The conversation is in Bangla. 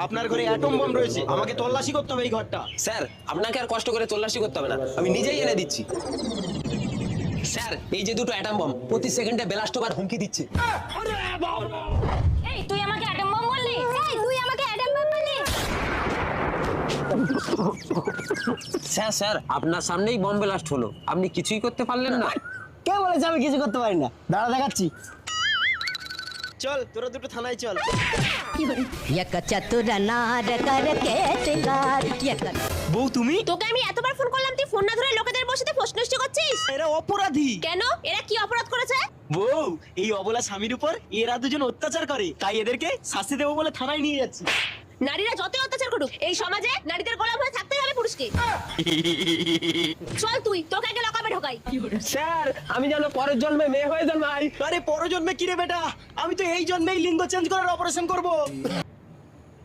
আপনার ঘরে অ্যাটম বম রয়েছে, আমাকে তল্লাশি করতে হবে এই ঘরটা। স্যার আপনাকে আর কষ্ট করে তল্লাশি করতে হবে না, আমি নিজেই এনে দিচ্ছি। স্যার এই যে দুটো অ্যাটম বম প্রতি সেকেন্ডে ব্লাস্ট হবার হুমকি দিচ্ছে। এই তুই আমাকে অ্যাটম বম বললি? এই তুই আমাকে অ্যাটম বম বললি? স্যার স্যার আপনার সামনেই বম ব্লাস্ট হলো, আপনি কিছুই করতে পারলেন না। কে বলেছে আমি কিছু করতে পারি না? দাঁড়া দেখাচ্ছি। চল তোরা দুটো থানায় চল। यक चतुर नार करके शिकार यक বউ তুমি? তোকে আমি এতবার ফোন করলাম, তুই ফোন না ধরে লোকেদের বসে প্রশ্ন করছিস এরা অপরাধী। কেন? এরা কি অপরাধ করেছে? বউ, এই অবলা স্বামীর উপর এরা দুজন অত্যাচার করে, তাই এদেরকে শাস্তি দেবো বলে থানায় নিয়ে যাচ্ছি। নারীরা যতই অত্যাচার করুক, এই সমাজে নারীদের গোলাম হয়ে থাকতেই হবে পুরুষকে। চল তুই, তোকে আগে লকাপে ঢোকাই। স্যার আমি যেন পরের জন্মে মেয়ে হয়ে জন্মাই। আরে পরজন্মে কি রে বেটা, আমি তো এই জন্মেই লিঙ্গ চেঞ্জ করার অপারেশন করব।